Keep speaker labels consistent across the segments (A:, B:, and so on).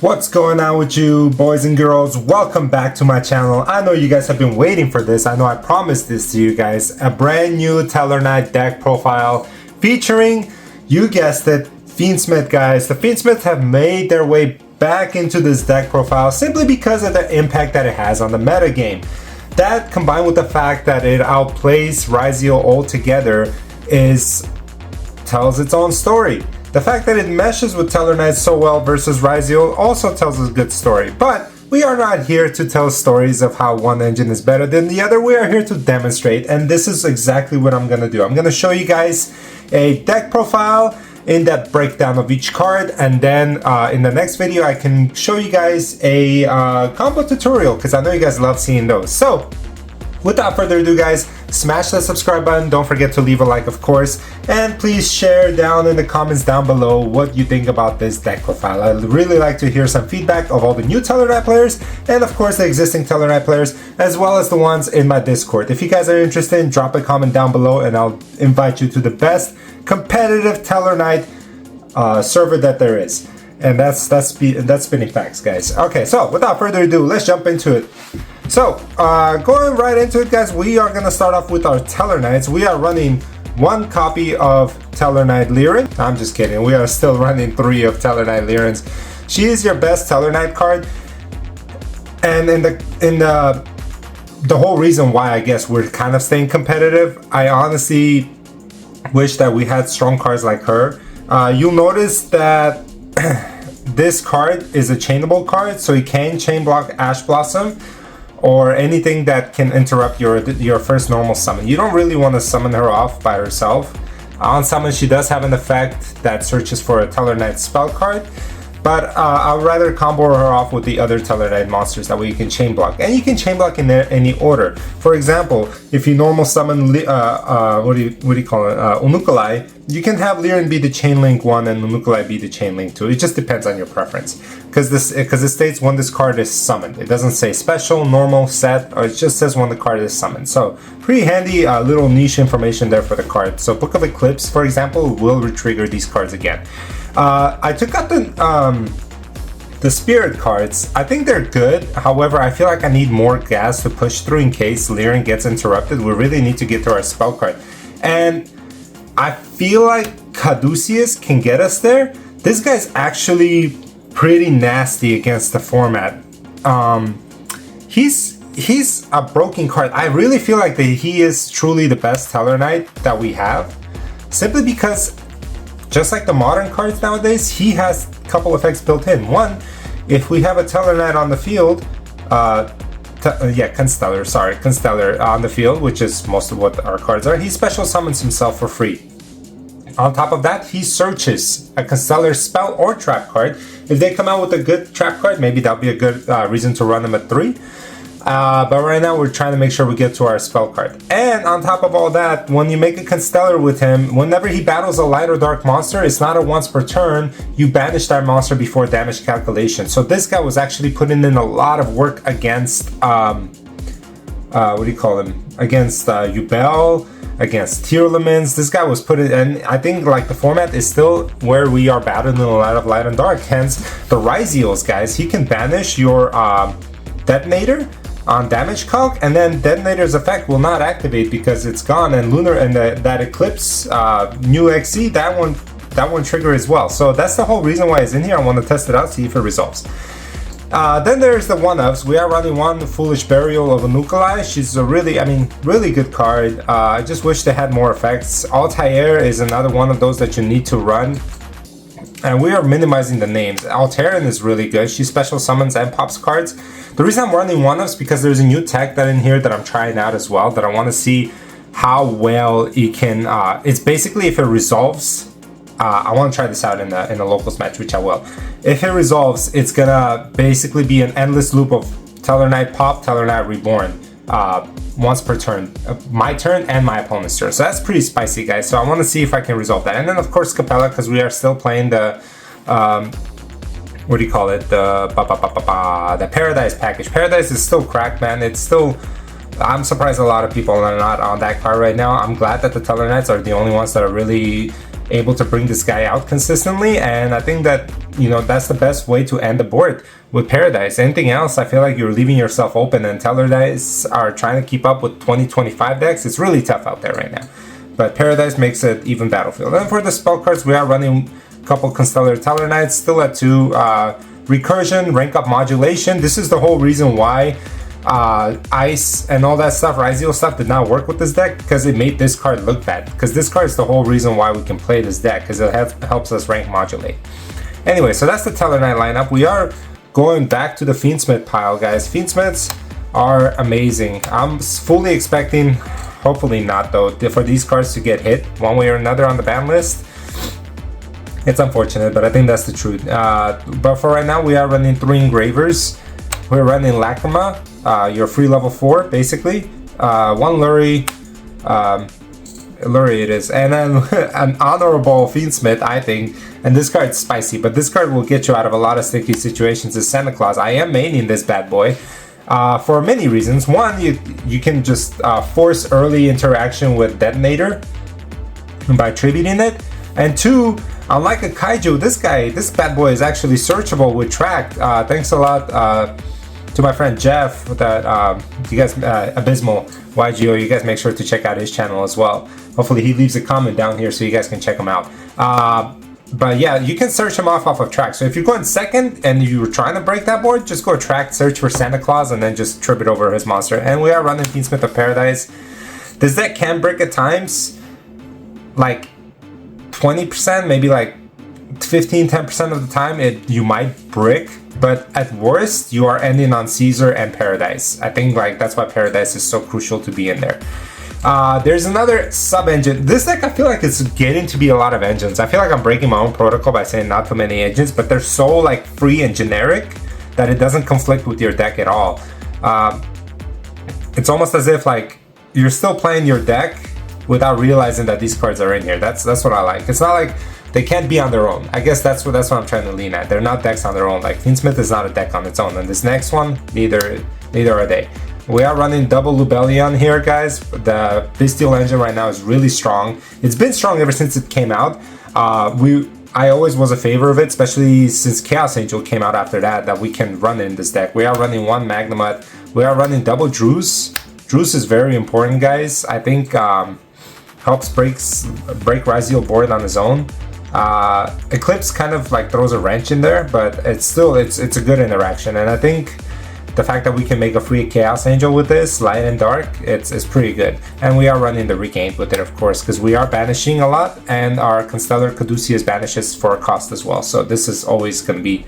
A: What's going on with you boys and girls? Welcome back to my channel. I know you guys have been waiting for this. I know I promised this to you guys. A brand new Tellarknight deck profile featuring, you guessed it, Fiendsmith guys. The Fiendsmith have made their way back into this deck profile simply because of the impact that it has on the meta game. That combined with the fact that it outplays Ryzeal altogether tells its own story. The fact that it meshes with Tellarknight so well versus Ryzeal also tells a good story. But we are not here to tell stories of how one engine is better than the other. We are here to demonstrate, and this is exactly what I'm going to do. I'm going to show you guys a deck profile, in-depth breakdown of each card, and then in the next video I can show you guys a combo tutorial, because I know you guys love seeing those. So without further ado guys, smash that subscribe button, don't forget to leave a like of course, and please share down in the comments down below what you think about this deck profile. I'd really like to hear some feedback of all the new Tellarknight players, and of course the existing Tellarknight players, as well as the ones in my Discord. If you guys are interested, drop a comment down below and I'll invite you to the best competitive Tellarknight server that there is. And that's spinning facts guys. Okay, so without further ado, let's jump into it. So, going right into it guys, we are going to start off with our Tellarknights. We are running one copy of Tellarknight Liren. I'm just kidding, we are still running 3 of Tellarknight Lirens. She is your best Tellarknight card, and in the whole reason why I guess we're kind of staying competitive, I honestly wish that we had strong cards like her. You'll notice that this card is a chainable card, so you can chain block Ash Blossom or anything that can interrupt your first normal summon. You don't really want to summon her off by herself. On summon she does have an effect that searches for a Tellarknight spell card, but I'd rather combo her off with the other Tellarknight monsters. That way you can chain block, and you can chain block in any order. For example, if you normal summon what do you call it, Unukalai, you can have Liren be the chain link 1 and Unukalai be the chain link 2. It just depends on your preference, because it states when this card is summoned. It doesn't say special, normal, set, or it just says when the card is summoned. So pretty handy little niche information there for the card. So Book of Eclipse, for example, will retrigger these cards again. I took out the spirit cards. I think they're good. However, I feel like I need more gas to push through in case Liren gets interrupted. We really need to get to our spell card, and I feel like Caduceus can get us there. This guy's actually pretty nasty against the format. He's a broken card. I really feel like that he is truly the best Tellarknight that we have, simply because just like the modern cards nowadays, he has a couple effects built in. One, if we have a Tellarknight on the field, Constellar on the field, which is most of what our cards are, he special summons himself for free. On top of that, he searches a Constellar spell or trap card. If they come out with a good trap card, maybe that'll be a good reason to run them at 3. But right now we're trying to make sure we get to our spell card. And on top of all that, when you make a Constellar with him, whenever he battles a light or dark monster, it's not a once per turn. You banish that monster before damage calculation. So this guy was actually putting in a lot of work against against Yubel, against Tearlaments. This guy was putting, and I think like the format is still where we are battling a lot of light and dark. Hence the Ryzeals guys, he can banish your Detonator on damage calc, and then Detonator's effect will not activate because it's gone, and Lunar and that Eclipse new XC, that one trigger as well. So that's the whole reason why it's in here. I want to test it out, see if it resolves. Then there's the one-ups. We are running one Foolish Burial of Unukalai. She's a really good card. I just wish they had more effects. Altair is another one of those that you need to run, and we are minimizing the names. Altairin is really good. She special summons and pops cards. The reason I'm running one-ups because there's a new tech that in here that I'm trying out as well, that I want to see how well it can. It's basically if it resolves. I want to try this out in a locals match, which I will. If it resolves, it's gonna basically be an endless loop of Tellarknight pop, Tellarknight reborn, once per turn, my turn and my opponent's turn. So that's pretty spicy, guys. So I want to see if I can resolve that. And then of course Capella, because we are still playing the what do you call it? The Paradise package. Paradise is still cracked, man. It's still. I'm surprised a lot of people are not on that card right now. I'm glad that the Tellarknights are the only ones that are really able to bring this guy out consistently, and I think that you know, that's the best way to end the board with Paradise. Anything else, I feel like you're leaving yourself open, and Tellarknights are trying to keep up with 2025 decks. It's really tough out there right now. But Paradise makes it even battlefield. And for the spell cards, we are running a couple Constellar Tellarknights, still at 2. Recursion, rank up modulation. This is the whole reason why Ice and all that stuff, Ryzeal stuff, did not work with this deck, because it made this card look bad. Because this card is the whole reason why we can play this deck, because it helps us rank modulate. Anyway, so that's the Tellarknight lineup. We are going back to the Fiendsmith pile, guys. Fiendsmiths are amazing. I'm fully expecting, hopefully not though, for these cards to get hit one way or another on the ban list. It's unfortunate, but I think that's the truth. But for right now, we are running 3 Engravers. We're running Lacrima, your free level 4, basically. 1 Lurie, Lurie it is, and then an honorable Fiendsmith, I think. And this card's spicy, but this card will get you out of a lot of sticky situations. Is Santa Claus. I am maining this bad boy for many reasons. One, you can just force early interaction with Detonator by tributing it. And 2, unlike a Kaiju, this bad boy is actually searchable with Track. Thanks a lot to my friend Jeff, that you guys, Abysmal YGO, you guys make sure to check out his channel as well. Hopefully he leaves a comment down here so you guys can check him out. But yeah, you can search him off of Track. So if you're going second and you're trying to break that board, just go Track, search for Santa Claus, and then just trip it over his monster. And we are running Fiendsmith of Paradise. This deck can break at times, like 20%, maybe like 15-10% of the time you might brick, but at worst you are ending on Caesar and Paradise. I think like that's why Paradise is so crucial to be in there. There's another sub-engine. This deck, I feel like it's getting to be a lot of engines. I feel like I'm breaking my own protocol by saying not too many engines, but they're so like free and generic that it doesn't conflict with your deck at all. It's almost as if like you're still playing your deck without realizing that these cards are in here. That's what I like. It's not like they can't be on their own. I guess that's what I'm trying to lean at. They're not decks on their own. Like Fiendsmith is not a deck on its own, and this next one, neither are they. We are running double Lubellion here, guys. The Bestial engine right now is really strong. It's been strong ever since it came out. I always was a favor of it, especially since Chaos Angel came out after that we can run in this deck. We are running 1 Magnemite. We are running double Druze. Druze is very important, guys. I think helps break Ryzeal board on his own. Eclipse kind of like throws a wrench in there, but it's still it's a good interaction, and I think the fact that we can make a free Chaos Angel with this, light and dark, it's pretty good. And we are running the Regained with it, of course, because we are banishing a lot, and our Constellar Caduceus banishes for a cost as well. So this is always going to be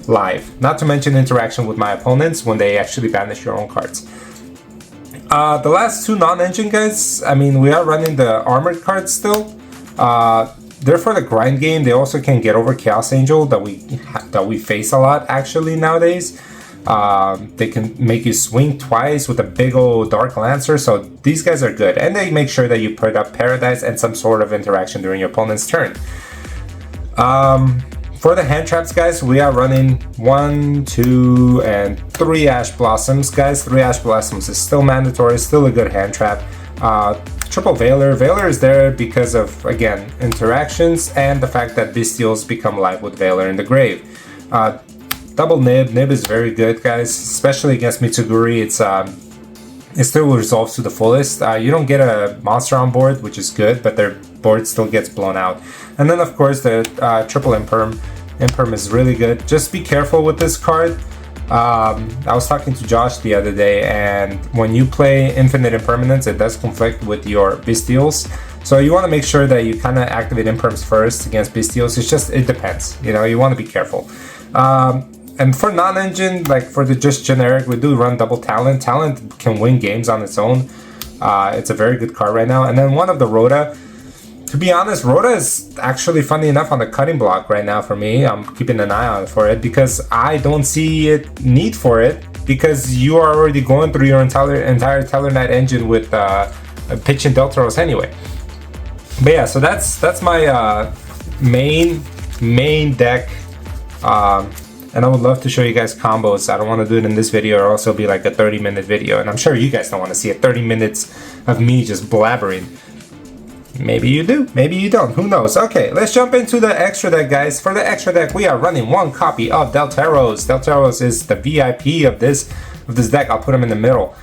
A: live. Not to mention interaction with my opponents when they actually banish your own cards. The last 2 non-engine guys, I mean, we are running the armored cards still. They're for the grind game. They also can get over Chaos Angel that we face a lot actually nowadays. They can make you swing twice with a big old Dark Lancer, so these guys are good. And they make sure that you put up Paradise and some sort of interaction during your opponent's turn. For the hand traps, guys, we are running 1, 2, and 3 Ash Blossoms, guys. 3 Ash Blossoms is still mandatory, still a good hand trap. Triple Veiler. Veiler is there because of, again, interactions and the fact that Bestials become live with Veiler in the grave. Double Nib. Nib is very good, guys, especially against Mitsuguri. It still resolves to the fullest. You don't get a monster on board, which is good, but their board still gets blown out. And then, of course, the triple Imperm. Imperm is really good. Just be careful with this card. I was talking to Josh the other day, and when you play Infinite Impermanence, it does conflict with your Bestials. So you want to make sure that you kind of activate Imperms first against Bestials. It depends. You know, you want to be careful. And for non-engine, like for the just generic, we do run double Talent. Talent can win games on its own. It's a very good card right now. And then one of the Rhoda. To be honest, Rhoda is actually, funny enough, on the cutting block right now for me. I'm keeping an eye on for it because I don't see need for it, because you are already going through your entire Tellarknight engine with Pitch and Deltaros anyway. But yeah, so that's my main deck. And I would love to show you guys combos. I don't want to do it in this video or else it'll be like a 30-minute video. And I'm sure you guys don't want to see it. 30 minutes of me just blabbering. Maybe you do, maybe you don't, who knows. Okay, let's jump into the extra deck, guys. For the extra deck, we are running one copy of Deltaros. Deltaros is the VIP of this deck. I'll put him in the middle.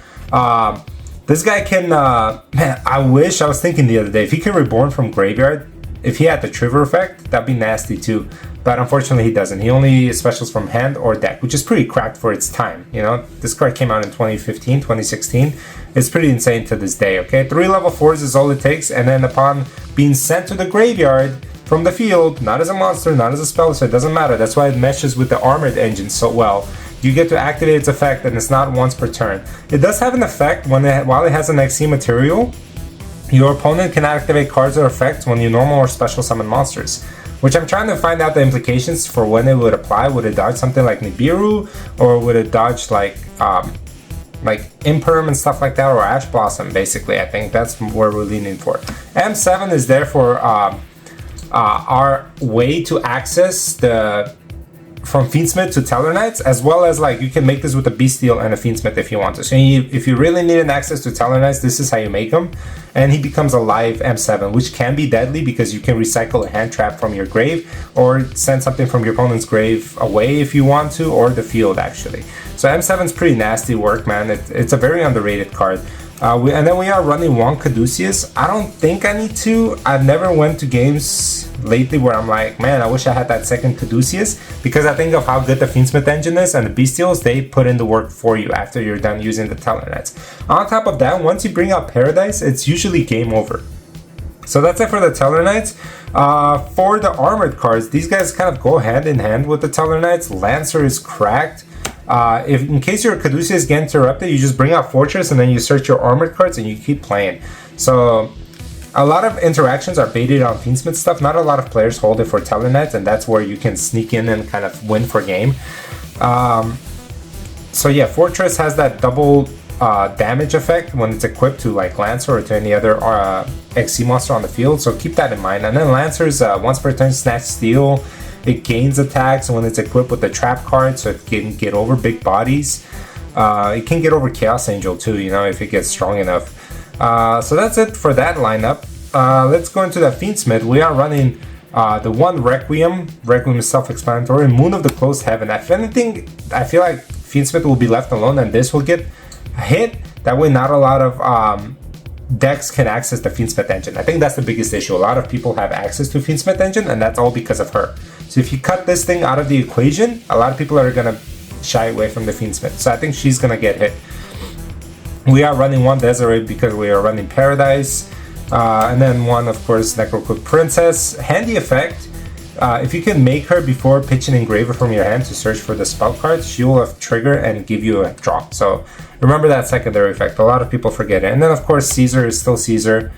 A: This guy can, man, I was thinking the other day, if he can reborn from graveyard, if he had the trigger effect, that'd be nasty too. But unfortunately he doesn't. He only specials from hand or deck, which is pretty cracked for its time. You know, this card came out in 2015, 2016. It's pretty insane to this day, okay? 3 level 4s is all it takes, and then upon being sent to the graveyard from the field, not as a monster, not as a spell, so it doesn't matter. That's why it meshes with the armored engine so well. You get to activate its effect, and it's not once per turn. It does have an effect while it has an XC material. Your opponent can activate cards or effects when you normal or special summon monsters, which I'm trying to find out the implications for when it would apply. Would it dodge something like Nibiru, or would it dodge like Imperm and stuff like that, or Ash Blossom? Basically, I think that's where we're leaning for. M7 is there for our way to access the from Fiendsmith to Tellarknights, as well as like you can make this with a Bestial and a Fiendsmith if you want to. So if you really need an access to Tellarknights, this is how you make him, and he becomes a live M7, which can be deadly because you can recycle a hand trap from your grave or send something from your opponent's grave away if you want to, or the field actually. So M7 is pretty nasty work, man. It's a very underrated card. And then we are running one Caduceus. I don't think I need to. I've never went to games lately where I'm like, man, I wish I had that second Caduceus, because I think of how good the Fiendsmith engine is, and the Bestials, they put in the work for you after you're done using the Tellarknights. On top of that, once you bring out Paradise, it's usually game over. So that's it for the Tellarknights. For the armored cards, these guys kind of go hand in hand with the Tellarknights. Lancer is cracked. If in case your Caduceus get interrupted, you just bring out Fortress and then you search your armored cards and you keep playing. So a lot of interactions are baited on Fiendsmith stuff. Not a lot of players hold it for Tellarknights, and that's where you can sneak in and kind of win for game. So yeah, Fortress has that double damage effect when it's equipped to like Lancer or to any other XC monster on the field, so keep that in mind. And then Lancer's once per turn Snatch Steal. It gains attacks when it's equipped with the trap card, so it can get over big bodies. It can get over Chaos Angel too, you know, if it gets strong enough. So that's it for that lineup. Let's go into the Fiendsmith. We are running the one Requiem. Requiem is self-explanatory. Moon of the Closed Heaven. If anything, I feel like Fiendsmith will be left alone and this will get hit. That way not a lot of decks can access the Fiendsmith engine. I think that's the biggest issue. A lot of people have access to Fiendsmith engine, and that's all because of her. So if you cut this thing out of the equation, a lot of people are gonna shy away from the Fiendsmith. So I think she's gonna get hit. We are running one Desiree because we are running Paradise, and then one, of course, Necrocook Princess. Handy effect. If you can make her before pitching Engraver from your hand to search for the spell card, she will have trigger and give you a drop. So remember that secondary effect. A lot of people forget it. And then of course Caesar is still Caesar.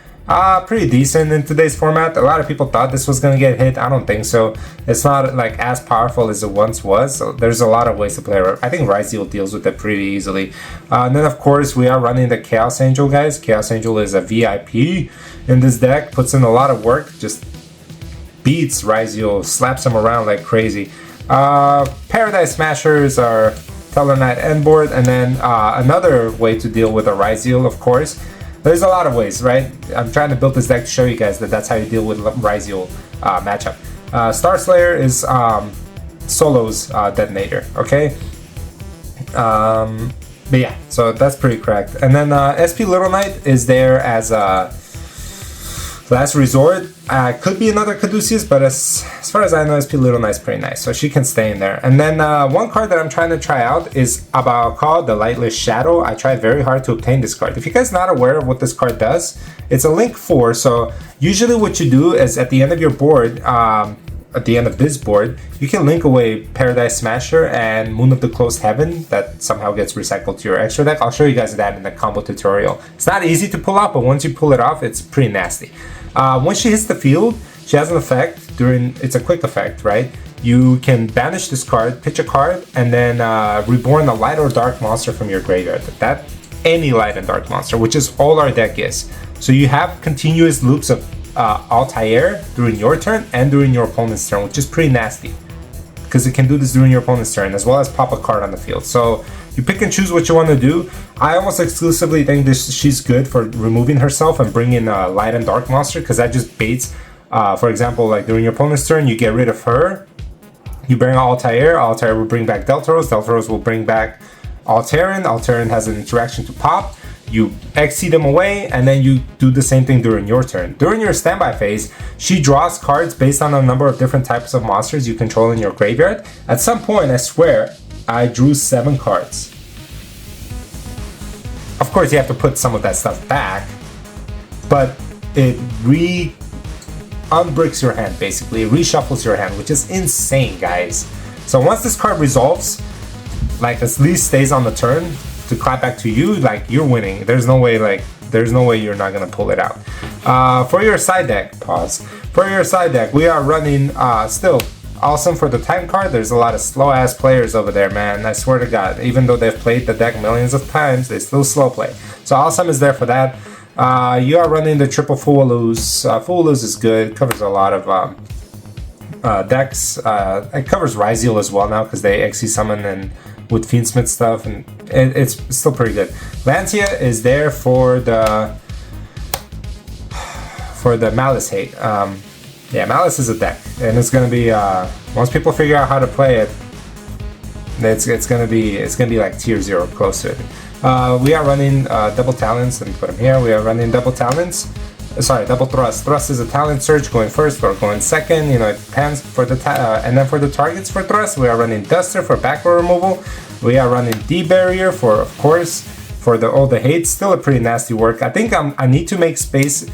A: Pretty decent in today's format. A lot of people thought this was gonna get hit. I don't think so. It's not like as powerful as it once was. So there's a lot of ways to play it. I think Ryzeal deals with it pretty easily. And then of course we are running the Chaos Angel, guys. Chaos Angel is a VIP in this deck. Puts in a lot of work. Just beats Ryzeal, slaps him around like crazy. Paradise Smashers are Tellarknight end board, and then another way to deal with a Ryzeal, of course. There's a lot of ways, right? I'm trying to build this deck to show you guys that that's how you deal with Ryzeal matchup. Star Slayer is Solo's detonator, okay? But yeah, so that's pretty cracked. And then SP Little Knight is there as a last resort. Could be another Caduceus, but as far as I know, SP Little Knight's pretty nice, so she can stay in there. And then one card that I'm trying to try out is Abaokal, the Lightless Shadow. I tried very hard to obtain this card. If you guys are not aware of what this card does, it's a link 4. So usually what you do is at the end of your board, at the end of this board, you can link away Paradise Smasher and Moon of the Closed Heaven that somehow gets recycled to your extra deck. I'll show you guys that in the combo tutorial. It's not easy to pull out, but once you pull it off, it's pretty nasty. Once she hits the field, she has an effect it's a quick effect, right? You can banish this card, pitch a card, and then reborn a light or dark monster from your graveyard. Any light and dark monster, which is all our deck is. So you have continuous loops of Altair during your turn and during your opponent's turn, which is pretty nasty because it can do this during your opponent's turn as well as pop a card on the field. So You pick and choose what you want to do. I almost exclusively think she's good for removing herself and bringing a light and dark monster, because that just baits. For example, like during your opponent's turn, you get rid of her. You bring Altair. Altair will bring back Deltaros. Deltaros will bring back Alteran. Alteran has an interaction to pop. You XC them away, and then you do the same thing during your turn. During your standby phase, she draws cards based on a number of different types of monsters you control in your graveyard. At some point, I swear, I drew 7 cards. Of course, you have to put some of that stuff back, but it unbricks your hand, basically. It reshuffles your hand, which is insane, guys. So once this card resolves, like at least stays on the turn to clap back to you, like you're winning. There's no way you're not gonna pull it out. For your side deck, For your side deck, we are running still awesome for the time card. There's a lot of slow ass players over there, man. I swear to God, even though they've played the deck millions of times, they still slow play. So awesome is there for that. You are running the triple Fuulus. Fuulus is good. It covers a lot of decks. It covers Ryzeal as well now because they XC summon and with Fiendsmith stuff, and it's still pretty good. Lancia is there for the Malice hate. Yeah, Malice is a deck, and it's gonna be once people figure out how to play it, it's gonna be like tier 0, close to it. We are running double talents, and put them here. We are running double talents. Sorry, double thrust. Thrust is a talent surge, going first or going second. You know, it depends for the and then for the targets for thrust, we are running Duster for backrow removal. We are running D-Barrier for, of course, for all the hate. Still a pretty nasty work. I think I need to make space.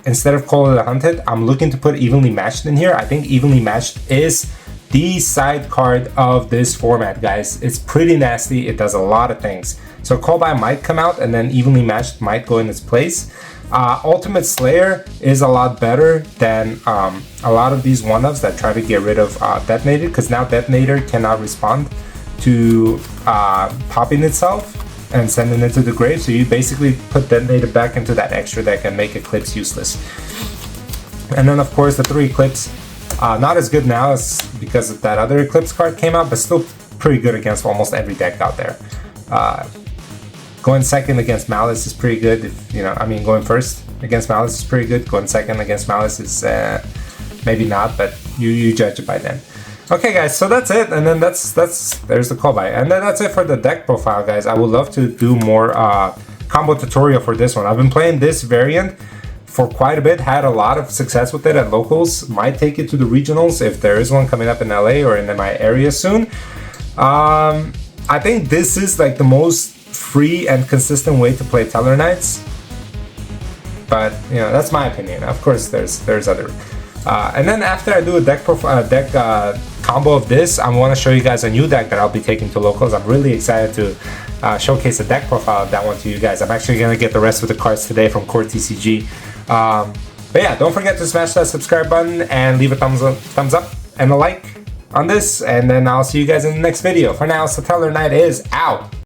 A: Instead of Call of the Hunted, I'm looking to put Evenly Matched in here. I think Evenly Matched is the side card of this format, guys. It's pretty nasty. It does a lot of things. So Call By might come out, and then Evenly Matched might go in its place. Ultimate Slayer is a lot better than a lot of these one-ups that try to get rid of Detonator, because now Detonator cannot respond to popping itself and sending it to the grave. So you basically put Detonator back into that extra deck and make Eclipse useless. And then of course the 3 Eclipse, not as good now as because of that other Eclipse card came out, but still pretty good against almost every deck out there. Going second against Malice is pretty good. If, you know, I mean, going first against Malice is pretty good. Going second against Malice is maybe not, but you judge it by then. Okay, guys, so that's it, and then there's the call by, and then that's it for the deck profile, guys. I would love to do more combo tutorial for this one. I've been playing this variant for quite a bit. Had a lot of success with it at locals. Might take it to the regionals if there is one coming up in LA or in my area soon. I think this is like the most free and consistent way to play Tellarknights, but you know, that's my opinion. Of course, there's other. And then after I do a deck combo of this, I want to show you guys a new deck that I'll be taking to locals. I'm really excited to showcase a deck profile of that one to you guys. I'm actually gonna get the rest of the cards today from Core TCG. But yeah, don't forget to smash that subscribe button and leave a thumbs up and a like on this, and then I'll see you guys in the next video. For now, so Tellarknight is out.